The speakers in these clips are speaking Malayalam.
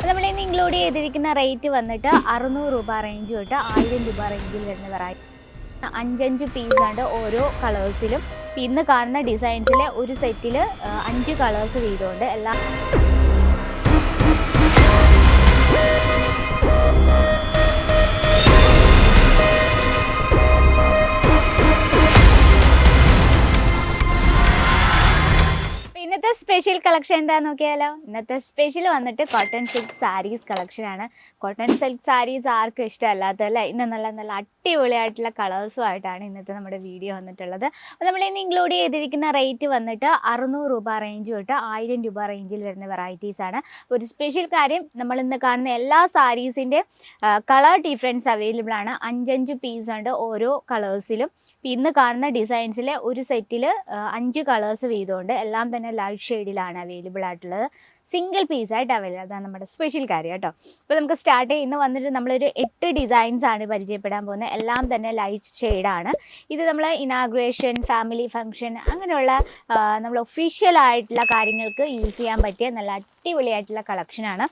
നമ്മൾ ഇന്ന് ഇൻക്ലൂഡ് ചെയ്തിരിക്കുന്ന റേറ്റ് വന്നിട്ട് 600 രൂപ റേഞ്ച് തൊട്ട് 1000 രൂപ റേഞ്ചിൽ വരുന്ന വെറൈറ്റി. 5 പീസ് ഉണ്ട് ഓരോ കളേഴ്സിലും. ഇന്ന് കാണുന്ന ഡിസൈൻസിലെ ഒരു സെറ്റിൽ 5 കളേഴ്സ് വീതമുണ്ട്. എല്ലാം ഇന്നത്തെ സ്പെഷ്യൽ കളക്ഷൻ എന്താണെന്ന് നോക്കിയാലോ. ഇന്നത്തെ സ്പെഷ്യൽ വന്നിട്ട് കോട്ടൺ സിൽക്ക് സാരീസ് കളക്ഷനാണ്. കോട്ടൺ സിൽക്ക് സാരീസ് ആർക്കും ഇഷ്ടമല്ലാത്തല്ലേ. ഇന്ന് നല്ല നല്ല അടിപൊളിയായിട്ടുള്ള കളേഴ്സുമായിട്ടാണ് ഇന്നത്തെ നമ്മുടെ വീഡിയോ വന്നിട്ടുള്ളത്. അപ്പോൾ നമ്മൾ ഇന്ന് ഇൻക്ലൂഡ് ചെയ്തിരിക്കുന്ന റേറ്റ് വന്നിട്ട് 600 രൂപ റേഞ്ച് തൊട്ട് 1000 രൂപ റേഞ്ചിൽ വരുന്ന വെറൈറ്റീസാണ്. ഒരു സ്പെഷ്യൽ കാര്യം, നമ്മൾ ഇന്ന് കാണുന്ന എല്ലാ സാരീസിൻ്റെ കളർ ഡിഫറൻസ് അവൈലബിൾ ആണ്. 5 പീസ് ഉണ്ട് ഓരോ കളേഴ്സിലും. ഇന്ന് കാണുന്ന ഡിസൈൻസിലെ ഒരു സെറ്റിൽ 5 കളേഴ്സ് വീതമുണ്ട്. എല്ലാം തന്നെ ലൈറ്റ് ഷെയ്ഡിലാണ് അവൈലബിൾ ആയിട്ടുള്ളത്. സിംഗിൾ പീസായിട്ട് അവൈലബിൾ. അതാണ് നമ്മുടെ സ്പെഷ്യൽ കാര്യം കേട്ടോ. അപ്പോൾ നമുക്ക് സ്റ്റാർട്ട് ചെയ്യുന്ന വന്നിട്ട് നമ്മളൊരു 8 ഡിസൈൻസ് ആണ് പരിചയപ്പെടാൻ പോകുന്നത്. എല്ലാം തന്നെ ലൈറ്റ് ഷെയ്ഡാണ്. ഇത് നമ്മൾ ഇനാഗ്രേഷൻ, ഫാമിലി ഫംഗ്ഷൻ, അങ്ങനെയുള്ള നമ്മൾ ഒഫീഷ്യൽ ആയിട്ടുള്ള കാര്യങ്ങൾക്ക് യൂസ് ചെയ്യാൻ പറ്റിയ നല്ല അടിപൊളിയായിട്ടുള്ള കളക്ഷനാണ്.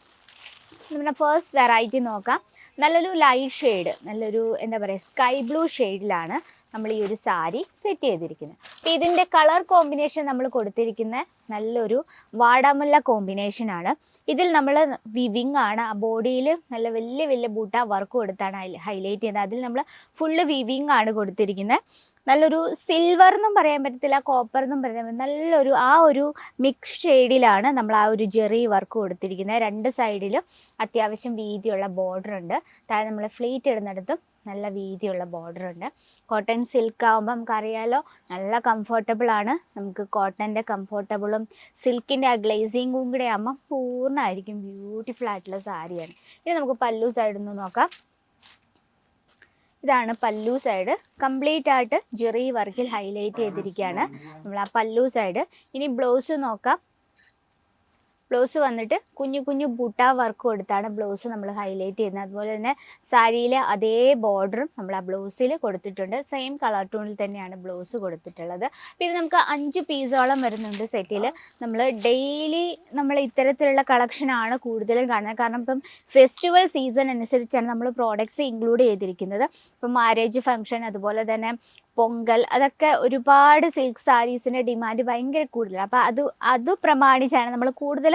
നമ്മുടെ ഫസ്റ്റ് വെറൈറ്റി നോക്കാം. നല്ലൊരു ലൈറ്റ് ഷെയ്ഡ്, നല്ലൊരു എന്താ പറയുക സ്കൈ ബ്ലൂ ഷെയ്ഡിലാണ് നമ്മൾ ഈ ഒരു സാരി സെറ്റ് ചെയ്തിരിക്കുന്നത്. അപ്പോൾ ഇതിൻ്റെ കളർ കോമ്പിനേഷൻ നമ്മൾ കൊടുത്തിരിക്കുന്ന നല്ലൊരു വാടാമുല്ല കോമ്പിനേഷനാണ്. ഇതിൽ നമ്മൾ വിവിങ് ആണ്. ആ ബോഡിയിൽ നല്ല വലിയ വലിയ ബൂട്ട വർക്ക് കൊടുത്താണ് ഹൈലൈറ്റ് ചെയ്യുന്നത്. അതിൽ നമ്മൾ ഫുള്ള് വിവിങ് ആണ് കൊടുത്തിരിക്കുന്നത്. നല്ലൊരു സിൽവർ എന്നും പറയാൻ പറ്റത്തില്ല, കോപ്പർ എന്നും പറയാൻ പറ്റില്ല, നല്ലൊരു ആ ഒരു മിക്സ് ഷെയ്ഡിലാണ് നമ്മൾ ആ ഒരു ജെറി വർക്ക് കൊടുത്തിരിക്കുന്നത്. 2 സൈഡിലും അത്യാവശ്യം വീതിയുള്ള ബോർഡർ ഉണ്ട്. താഴെ നമ്മൾ ഫ്ലീറ്റ് ഇടുന്നിടത്തും നല്ല വീതിയുള്ള ബോർഡർ ഉണ്ട്. കോട്ടൺ സിൽക്ക് ആകുമ്പോൾ നമുക്കറിയാലോ നല്ല കംഫർട്ടബിൾ ആണ്. നമുക്ക് കോട്ടൻ്റെ കംഫർട്ടബിളും സിൽക്കിൻ്റെ ആ ഗ്ലേസിങ്ങും കൂടെ ആകുമ്പോൾ പൂർണ്ണമായിരിക്കും ബ്യൂട്ടിഫുൾ ആയിട്ടുള്ള സാരിയാണ്. ഇനി നമുക്ക് പല്ലു സൈഡിൽ നിന്ന് നോക്കാം. ഇതാണ് പല്ലു സൈഡ്. കംപ്ലീറ്റ് ആയിട്ട് ജെറി വർക്കിൽ ഹൈലൈറ്റ് ചെയ്തിരിക്കുകയാണ് നമ്മൾ ആ പല്ലു സൈഡ്. ഇനി ബ്ലൗസ് നോക്കാം. ബ്ലൗസ് വന്നിട്ട് കുഞ്ഞു കുഞ്ഞു ബുട്ട വർക്ക് കൊടുത്താണ് ബ്ലൗസ് നമ്മൾ ഹൈലൈറ്റ് ചെയ്യുന്നത്. അതുപോലെ തന്നെ സാരിയിലെ അതേ ബോർഡറും നമ്മൾ ആ ബ്ലൗസിൽ കൊടുത്തിട്ടുണ്ട്. സെയിം കളർ ടോണിൽ തന്നെയാണ് ബ്ലൗസ് കൊടുത്തിട്ടുള്ളത്. പിന്നെ നമുക്ക് 5 പീസോളം വരുന്നുണ്ട് സെറ്റിൽ. നമ്മൾ ഡെയിലി നമ്മൾ ഇത്തരത്തിലുള്ള കളക്ഷനാണ് കൂടുതലും കാണുന്നത്. കാരണം ഇപ്പം ഫെസ്റ്റിവൽ സീസൺ അനുസരിച്ചാണ് നമ്മൾ പ്രോഡക്റ്റ്സ് ഇൻക്ലൂഡ് ചെയ്തിരിക്കുന്നത്. ഇപ്പം മാരേജ് ഫംഗ്ഷൻ, അതുപോലെ തന്നെ പൊങ്കൽ, അതൊക്കെ ഒരുപാട് സിൽക്ക് സാരീസിൻ്റെ ഡിമാൻഡ് ഭയങ്കര കൂടുതലാണ്. അപ്പോൾ അത് പ്രമാണിച്ചാണ് നമ്മൾ കൂടുതലും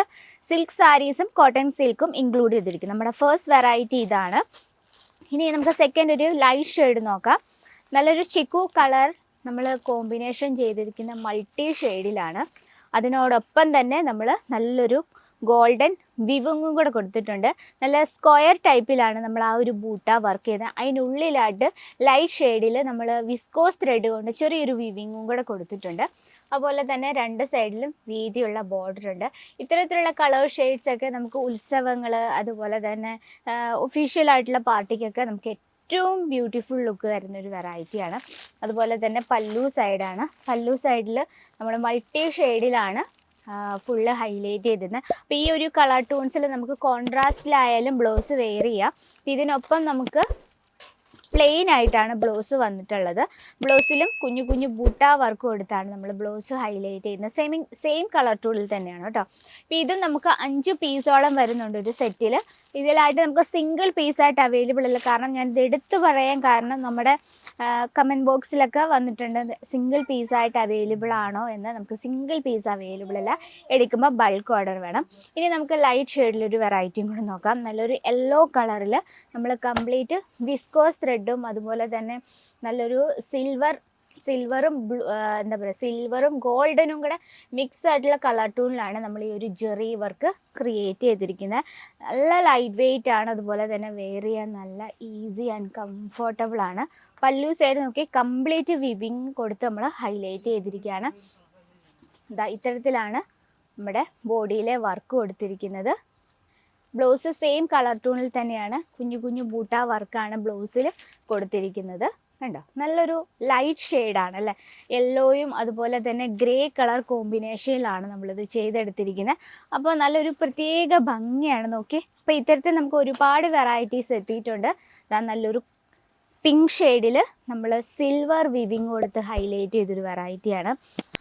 സിൽക്ക് സാരീസും കോട്ടൺ സിൽക്കും ഇൻക്ലൂഡ് ചെയ്തിരിക്കുന്നത്. നമ്മുടെ ഫസ്റ്റ് വെറൈറ്റി ഇതാണ്. ഇനി നമുക്ക് സെക്കൻഡ് ഒരു ലൈറ്റ് ഷെയ്ഡ് നോക്കാം. നല്ലൊരു ചിക്കു കളർ നമ്മൾ കോമ്പിനേഷൻ ചെയ്തിരിക്കുന്ന മൾട്ടി ഷെയ്ഡിലാണ്. അതിനോടൊപ്പം തന്നെ നമ്മൾ നല്ലൊരു ഗോൾഡൻ വിവിങ്ങും കൂടെ കൊടുത്തിട്ടുണ്ട്. നല്ല സ്ക്വയർ ടൈപ്പിലാണ് നമ്മൾ ആ ഒരു ബൂട്ട വർക്ക് ചെയ്തത്. അതിനുള്ളിലായിട്ട് ലൈറ്റ് ഷെയ്ഡിൽ നമ്മൾ വിസ്കോസ് ത്രെഡ് കൊണ്ട് ചെറിയൊരു വിവിങ്ങും കൂടെ കൊടുത്തിട്ടുണ്ട്. അതുപോലെ തന്നെ 2 സൈഡിലും വീതിയുള്ള ബോർഡർ ഉണ്ട്. ഇത്തരത്തിലുള്ള കളർ ഷെയ്ഡ്സൊക്കെ നമുക്ക് ഉത്സവങ്ങൾ, അതുപോലെ തന്നെ ഒഫീഷ്യലായിട്ടുള്ള പാർട്ടിക്കൊക്കെ നമുക്ക് ഏറ്റവും ബ്യൂട്ടിഫുൾ ലുക്ക് തരുന്നൊരു വെറൈറ്റിയാണ്. അതുപോലെ തന്നെ പല്ലു സൈഡാണ്. പല്ലു സൈഡിൽ നമ്മൾ മൾട്ടി ഷെയ്ഡിലാണ് ഫുള്ള് ഹൈലൈറ്റ് ചെയ്തിരുന്നത്. അപ്പോൾ ഈ ഒരു കളർ ടൂൺസിൽ നമുക്ക് കോൺട്രാസ്റ്റിലായാലും ബ്ലൗസ് വെയർ ചെയ്യാം. ഇതിനൊപ്പം നമുക്ക് പ്ലെയിൻ ആയിട്ടാണ് ബ്ലൗസ് വന്നിട്ടുള്ളത്. ബ്ലൗസിലും കുഞ്ഞു കുഞ്ഞു ബൂട്ട വർക്ക് കൊടുത്താണ് നമ്മൾ ബ്ലൗസ് ഹൈലൈറ്റ് ചെയ്യുന്നത്. സെയിം കളർ ടൂണിൽ തന്നെയാണ് കേട്ടോ. അപ്പോൾ ഇതും നമുക്ക് 5 പീസോളം വരുന്നുണ്ട് ഒരു സെറ്റിൽ. ഇതിലായിട്ട് നമുക്ക് സിംഗിൾ പീസായിട്ട് അവൈലബിൾ അല്ല. കാരണം ഞാൻ ഇത് എടുത്തു പറയാൻ കാരണം നമ്മുടെ കമൻറ്റ് ബോക്സിലൊക്കെ വന്നിട്ടുണ്ട് സിംഗിൾ പീസായിട്ട് അവൈലബിൾ ആണോ എന്ന്. നമുക്ക് സിംഗിൾ പീസ് അവൈലബിൾ അല്ല, എടുക്കുമ്പോൾ ബൾക്ക് ഓർഡർ വേണം. ഇനി നമുക്ക് ലൈറ്റ് ഷെയ്ഡിലൊരു വെറൈറ്റിയും കൂടി നോക്കാം. നല്ലൊരു യെല്ലോ കളറിൽ നമ്മൾ കംപ്ലീറ്റ് വിസ്കോസ് ത്രെഡും അതുപോലെ തന്നെ നല്ലൊരു സിൽവറും എന്താ പറയുക സിൽവറും ഗോൾഡനും കൂടെ മിക്സ് ആയിട്ടുള്ള കളർ ടൂണിലാണ് നമ്മൾ ഈ ഒരു ജെറി വർക്ക് ക്രിയേറ്റ് ചെയ്തിരിക്കുന്നത്. നല്ല ലൈറ്റ് വെയ്റ്റ് ആണ്. അതുപോലെ തന്നെ വെയർ ചെയ്യാൻ നല്ല ഈസി ആൻഡ് കംഫർട്ടബിൾ ആണ്. പല്ലു സൈഡ് നോക്കി കംപ്ലീറ്റ് വിവിങ് കൊടുത്ത് നമ്മൾ ഹൈലൈറ്റ് ചെയ്തിരിക്കുകയാണ്. ഇത്തരത്തിലാണ് നമ്മുടെ ബോഡിയിലെ വർക്ക് കൊടുത്തിരിക്കുന്നത്. ബ്ലൗസ് സെയിം കളർ ടൂണിൽ തന്നെയാണ്. കുഞ്ഞു കുഞ്ഞു ബൂട്ട വർക്കാണ് ബ്ലൗസിൽ കൊടുത്തിരിക്കുന്നത്. കണ്ടോ, നല്ലൊരു ലൈറ്റ് ഷെയ്ഡാണ് അല്ലേ. യെല്ലോയും അതുപോലെ തന്നെ ഗ്രേ കളർ കോമ്പിനേഷനിലാണ് നമ്മളിത് ചെയ്തെടുത്തിരിക്കുന്നത്. അപ്പോൾ നല്ലൊരു പ്രത്യേക ഭംഗിയാണ്. നോക്കി, അപ്പോൾ ഇത്തരത്തിൽ നമുക്ക് ഒരുപാട് വെറൈറ്റീസ് എത്തിയിട്ടുണ്ട്. നല്ലൊരു പിങ്ക് ഷെയ്ഡിൽ നമ്മൾ സിൽവർ വിവിങ് കൊടുത്ത് ഹൈലൈറ്റ് ചെയ്തൊരു വെറൈറ്റിയാണ്.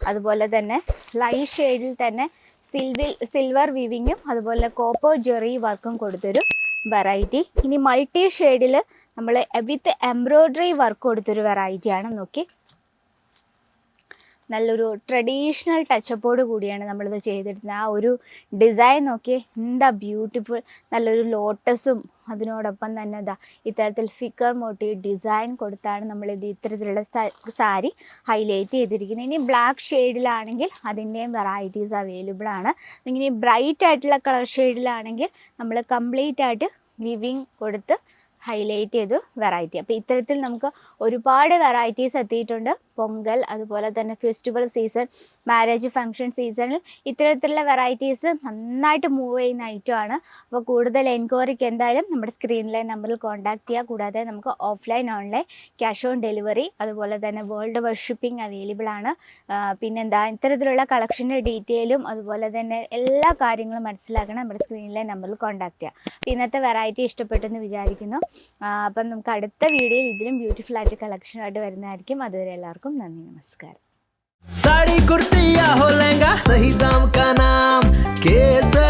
അതുപോലെ തന്നെ ലൈറ്റ് ഷെയ്ഡിൽ തന്നെ സിൽവർ വീവിങ്ങും അതുപോലെ കോപ്പർ ജെറി വർക്കും കൊടുത്തൊരു വെറൈറ്റി. ഇനി മൾട്ടി ഷെയ്ഡിൽ നമ്മൾ വിത്ത് എംബ്രോയ്ഡറി വർക്ക് കൊടുത്തൊരു വെറൈറ്റിയാണ്. നോക്കി, നല്ലൊരു ട്രഡീഷണൽ ടച്ചപ്പോട് കൂടിയാണ് നമ്മളിത് ചെയ്തിരുന്നത്. ആ ഒരു ഡിസൈൻ നോക്കി, എന്താ ബ്യൂട്ടിഫുൾ. നല്ലൊരു ലോട്ടസും അതിനോടൊപ്പം തന്നെ ഇതാ ഇത്തരത്തിൽ ഫിഗർ മോട്ടീവ് ഡിസൈൻ കൊടുത്താണ് നമ്മളിത് ഇത്തരത്തിലുള്ള സാരി ഹൈലൈറ്റ് ചെയ്തിരിക്കുന്നത്. ഇനി ബ്ലാക്ക് ഷെയ്ഡിലാണെങ്കിൽ അതിൻ്റെയും വെറൈറ്റീസ് അവൈലബിൾ ആണ്. ഇനി ബ്രൈറ്റ് ആയിട്ടുള്ള കളർ ഷെയ്ഡിലാണെങ്കിൽ നമ്മൾ കംപ്ലീറ്റ് ആയിട്ട് വിവിങ് കൊടുത്ത് ഹൈലൈറ്റ് ചെയ്ത് വെറൈറ്റി. അപ്പോൾ ഇത്തരത്തിൽ നമുക്ക് ഒരുപാട് വെറൈറ്റീസ് എത്തിയിട്ടുണ്ട്. പൊങ്കൽ, അതുപോലെ തന്നെ ഫെസ്റ്റിവൽ സീസൺ, മാരേജ് ഫംഗ്ഷൻ സീസണിൽ ഇത്തരത്തിലുള്ള വെറൈറ്റീസ് നന്നായിട്ട് മൂവ് ചെയ്യുന്ന ഐറ്റമാണ്. അപ്പോൾ കൂടുതൽ എൻക്വയറിക്ക് എന്തായാലും നമ്മുടെ സ്ക്രീനിലെ നമ്പറിൽ കോൺടാക്ട് ചെയ്യുക. കൂടാതെ നമുക്ക് offline online cash on delivery, അതുപോലെ തന്നെ വേൾഡ് വൈഡ് ഷിപ്പിംഗ് അവൈലബിൾ ആണ്. പിന്നെന്താ, ഇത്തരത്തിലുള്ള കളക്ഷൻ്റെ ഡീറ്റെയിലും അതുപോലെ തന്നെ എല്ലാ കാര്യങ്ങളും മനസ്സിലാക്കണം നമ്മുടെ സ്ക്രീനിലെ നമ്പറിൽ കോൺടാക്ട് ചെയ്യുക. അപ്പോൾ ഇന്നത്തെ വെറൈറ്റി ഇഷ്ടപ്പെട്ടെന്ന് വിചാരിക്കുന്നു. അപ്പം നമുക്ക് അടുത്ത വീഡിയോയിൽ ഇതിലും ബ്യൂട്ടിഫുൾ ആയിട്ട് കളക്ഷനായിട്ട് വരുന്നതായിരിക്കും. അതുവരെ എല്ലാവർക്കും നന്ദി, നമസ്കാരം. साड़ी कुर्ती या हो लहंगा, सही दाम का नाम केसर।